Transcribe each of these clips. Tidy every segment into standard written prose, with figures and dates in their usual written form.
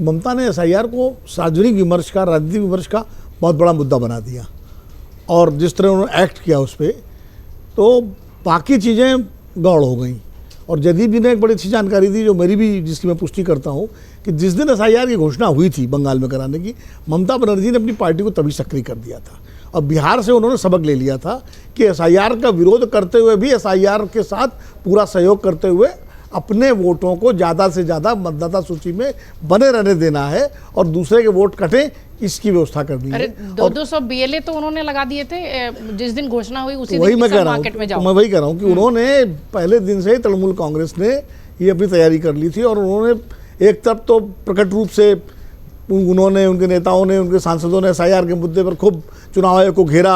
ममता ने एसआईआर को सार्वजनिक विमर्श का, राजनीतिक विमर्श का बहुत बड़ा मुद्दा बना दिया और जिस तरह उन्होंने एक्ट किया उस पर, तो बाकी चीज़ें गौड़ हो गई। और जदीद ने एक बड़ी अच्छी जानकारी दी जो मेरी भी, जिसकी मैं पुष्टि करता हूँ, कि जिस दिन एसआईआर की घोषणा हुई थी बंगाल में कराने की, ममता बनर्जी ने अपनी पार्टी को तभी सक्रिय कर दिया था और बिहार से उन्होंने सबक ले लिया था कि एसआईआर का विरोध करते हुए भी एसआईआर के साथ पूरा सहयोग करते हुए अपने वोटों को ज़्यादा से ज़्यादा मतदाता सूची में बने रहने देना है और दूसरे के वोट कटें इसकी व्यवस्था करनी है। 200 बीएलए तो उन्होंने लगा दिए थे जिस दिन घोषणा हुई उसी वही दिन मैं कह रहा मार्केट में जाओ। हूँ, मैं वही कह रहा हूँ कि उन्होंने पहले दिन से ही तृणमूल कांग्रेस ने ये अपनी तैयारी कर ली थी और उन्होंने एक तरफ तो प्रकट रूप से उन्होंने, उनके नेताओं ने, उनके सांसदों ने एसआईआर के मुद्दे पर खूब चुनाव आयोग को घेरा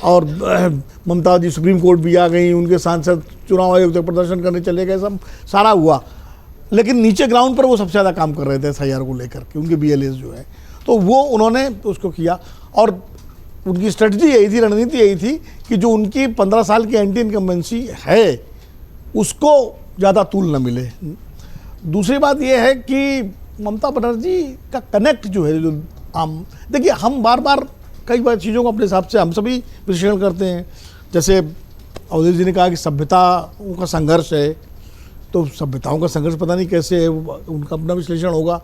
और ममता जी सुप्रीम कोर्ट भी आ गई, उनके सांसद चुनाव आयोग तक प्रदर्शन करने चले गए, सब सारा हुआ। लेकिन नीचे ग्राउंड पर वो सबसे ज़्यादा काम कर रहे थे एसआईआर को लेकर के, उनके बीएलएस जो है, तो वो उन्होंने उसको किया और उनकी स्ट्रेटजी यही थी, रणनीति यही थी कि जो उनकी 15 साल की एंटी इनकम्बेंसी है उसको ज़्यादा तूल न मिले। दूसरी बात यह है कि ममता बनर्जी का कनेक्ट जो है, जो आम, देखिए हम बार बार कई बार चीज़ों को अपने हिसाब से हम सभी विश्लेषण करते हैं। जैसे अवधेश जी ने कहा कि सभ्यताओं का संघर्ष है, तो सभ्यताओं का संघर्ष पता नहीं कैसे है, उनका अपना विश्लेषण होगा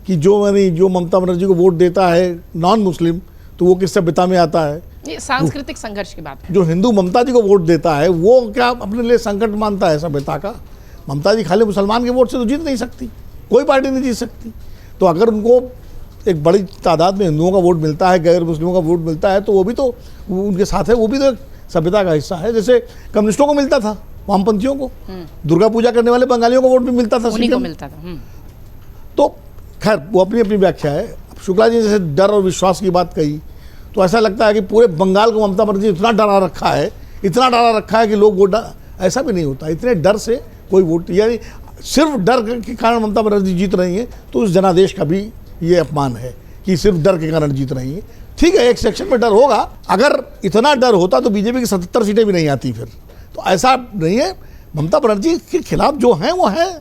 कि जो ममता बनर्जी को वोट देता है नॉन मुस्लिम, तो वो किस सभ्यता में आता है। ये सांस्कृतिक संघर्ष की बात है। जो हिंदू ममता जी को वोट देता है वो क्या अपने लिए संकट मानता है सभ्यता का? ममता जी खाली मुसलमान के वोट से तो जीत नहीं सकती, कोई पार्टी नहीं जीत सकती। तो अगर उनको एक बड़ी तादाद में हिंदुओं का वोट मिलता है, गैर मुस्लिमों का वोट मिलता है, तो वो भी तो उनके साथ है, वो भी तो एक सभ्यता का हिस्सा है। जैसे कम्युनिस्टों को मिलता था, वामपंथियों को, दुर्गा पूजा करने वाले बंगालियों को वोट भी मिलता था, उन्हीं को मिलता था। तो खैर वो अपनी अपनी व्याख्या है। शुक्ला जी ने जैसे डर और विश्वास की बात कही, तो ऐसा लगता है कि पूरे बंगाल को ममता बनर्जी इतना डरा रखा है, इतना डरा रखा है कि लोग वोट, ऐसा भी नहीं होता। इतने डर से कोई वोट, यानी सिर्फ डर के कारण ममता बनर्जी जीत रही है, तो उस जनादेश का भी ये अपमान है कि सिर्फ डर के कारण जीत रही है। ठीक है, एक सेक्शन में डर होगा, अगर इतना डर होता तो बीजेपी की 77 सीटें भी नहीं आती फिर। तो ऐसा नहीं है, ममता बनर्जी के खिलाफ जो हैं वो हैं,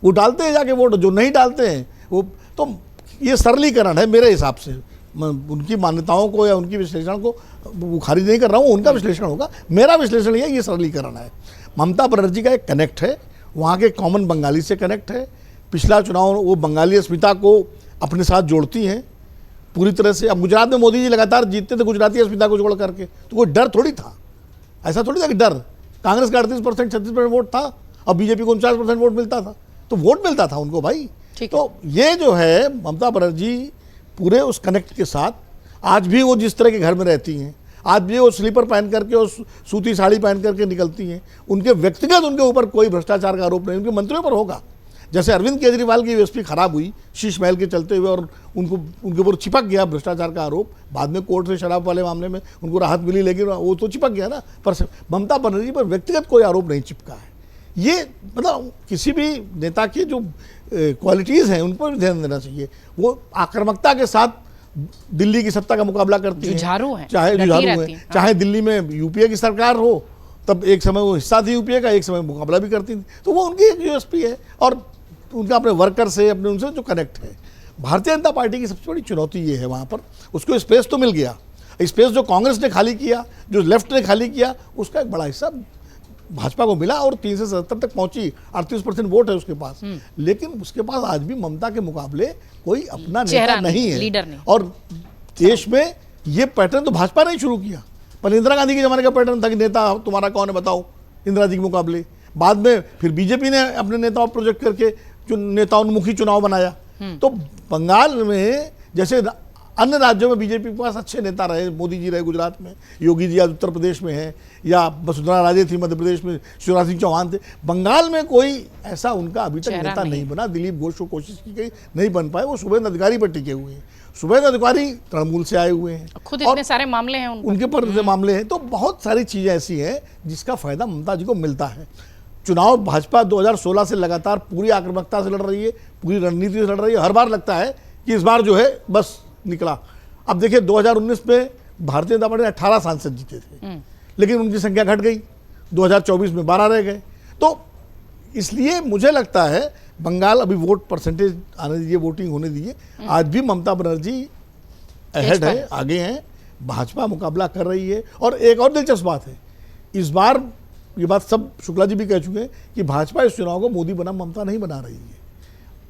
वो डालते हैं जाके वोट, जो नहीं डालते हैं वो, तो ये सरलीकरण है मेरे हिसाब से। मैं उनकी मान्यताओं को या उनकी विश्लेषण को वो खारिज नहीं कर रहा हूँ, उनका विश्लेषण होगा, मेरा विश्लेषण ये सरलीकरण है। ममता बनर्जी का एक कनेक्ट है, वहाँ के कॉमन बंगाली से कनेक्ट है। पिछला चुनाव वो बंगाली अस्मिता को अपने साथ जोड़ती हैं पूरी तरह से। अब गुजरात में मोदी जी लगातार जीतते थे गुजराती अस्मिता को जोड़ करके, तो कोई डर थोड़ी था, ऐसा थोड़ी था कि डर। कांग्रेस का 38% 36% वोट था और बीजेपी को 49% वोट मिलता था, तो वोट मिलता था उनको भाई। तो ये जो है ममता बनर्जी पूरे उस कनेक्ट के साथ, आज भी वो जिस तरह के घर में रहती हैं, आज भी वो स्लीपर पहन करके और सूती साड़ी पहन करके निकलती हैं, उनके व्यक्तिगत उनके ऊपर कोई भ्रष्टाचार का आरोप नहीं, उनके मंत्रियों पर होगा। जैसे अरविंद केजरीवाल की यूएसपी खराब हुई शीश महल के चलते हुए और उनके ऊपर चिपक गया भ्रष्टाचार का आरोप, बाद में कोर्ट से शराब वाले मामले में उनको राहत मिली, लेकिन वो तो चिपक गया ना। पर ममता बनर्जी पर व्यक्तिगत कोई आरोप नहीं चिपका है। ये मतलब किसी भी नेता की जो क्वालिटीज़ हैं उन पर भी ध्यान देना चाहिए। वो आक्रामकता के साथ दिल्ली की सत्ता का मुकाबला करती है, चाहे जुझारू है, चाहे दिल्ली में यूपीए की सरकार हो, तब एक समय वो हिस्सा थी यूपीए का, एक समय मुकाबला भी करती थी, तो वो उनकी एक यूएसपी है और उनका अपने वर्कर से, अपने उनसे जो कनेक्ट है। भारतीय जनता पार्टी की सबसे बड़ी चुनौती ये है, वहाँ पर उसको स्पेस तो मिल गया, स्पेस जो कांग्रेस ने खाली किया, जो लेफ्ट ने खाली किया, उसका एक बड़ा हिस्सा भाजपा को मिला और 3 से 77 तक पहुंची, 38% वोट है उसके पास। लेकिन उसके पास आज भी ममता के मुकाबले कोई अपना नेता नहीं है, लीडर नहीं। और देश में ये पैटर्न तो भाजपा ने शुरू किया, पर इंदिरा गांधी के जमाने का पैटर्न था कि नेता तुम्हारा कौन है बताओ, इंदिरा जी के मुकाबले। बाद में फिर बीजेपी ने अपने नेताओं प्रोजेक्ट करके जो नेताओन्मुखी चुनाव बनाया। तो बंगाल में जैसे अन्य राज्यों में बीजेपी के पास अच्छे नेता रहे, मोदी जी रहे गुजरात में, योगी जी आज उत्तर प्रदेश में हैं, या वसुंधरा राजे थी मध्य प्रदेश में, शिवराज सिंह चौहान थे। बंगाल में कोई ऐसा उनका अभी तक नेता नहीं बना। दिलीप घोष को कोशिश की गई, नहीं बन पाए, वो शुभेंदु अधिकारी पर टिके हुए हैं। शुभेंदु अधिकारी तृणमूल से आए हुए हैं, खुद इतने सारे मामले हैं उनके पर मामले हैं, तो बहुत सारी चीज़ें ऐसी हैं जिसका फायदा ममता जी को मिलता है। चुनाव भाजपा 2016 से लगातार पूरी आक्रामकता से लड़ रही है, पूरी रणनीति से लड़ रही है। हर बार लगता है कि इस बार जो है बस निकला। अब देखिए 2019 में भारतीय जनता पार्टी ने 18 सांसद जीते थे, लेकिन उनकी संख्या घट गई, 2024 में 12 रह गए। तो इसलिए मुझे लगता है बंगाल अभी वोट परसेंटेज आने दीजिए, वोटिंग होने दीजिए, आज भी ममता बनर्जी अहेड है, आगे हैं, भाजपा मुकाबला कर रही है। और एक और दिलचस्प बात है, इस बार ये बात सब शुक्ला जी भी कह चुके हैं कि भाजपा इस चुनाव को मोदी बनाम ममता नहीं बना रही है।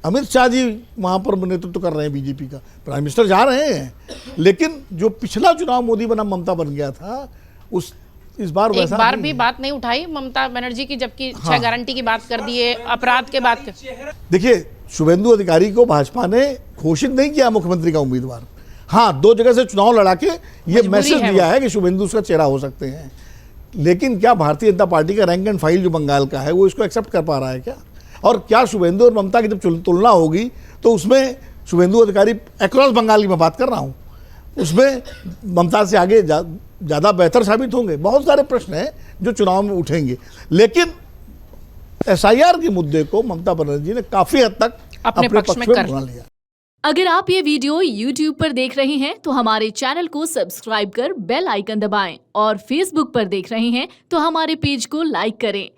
अमित शाह जी वहाँ पर नेतृत्व कर रहे हैं बीजेपी का, प्राइम मिनिस्टर जा रहे हैं, लेकिन जो पिछला चुनाव मोदी बनाम ममता बन गया था उस इस बार एक वैसा बार नहीं भी है। बात नहीं उठाई ममता बनर्जी की, जबकि 6 गारंटी की बात कर दी है, अपराध के बात कर। देखिए, शुभेंदु अधिकारी को भाजपा ने घोषित नहीं किया मुख्यमंत्री का उम्मीदवार। हाँ, 2 जगह से चुनाव लड़ा के ये मैसेज दिया है कि शुभेंदु उसका चेहरा हो सकते हैं, लेकिन क्या भारतीय जनता पार्टी का रैंक एंड फाइल जो बंगाल का है वो इसको एक्सेप्ट कर पा रहा है क्या? और क्या शुभेंदु और ममता की जब तुलना होगी तो उसमें शुभेंदु अधिकारी अक्रॉस बंगाल की मैं बात कर रहा हूँ, उसमें ममता से आगे ज़्यादा बेहतर साबित होंगे? बहुत सारे प्रश्न हैं जो चुनाव में उठेंगे, लेकिन एसआईआर के मुद्दे को ममता बनर्जी ने काफ़ी हद तक अपने पक्ष में बना लिया। अगर आप ये वीडियो YouTube पर देख रहे हैं तो हमारे चैनल को सब्सक्राइब कर बेल आइकन दबाएं, और Facebook पर देख रहे हैं तो हमारे पेज को लाइक करें।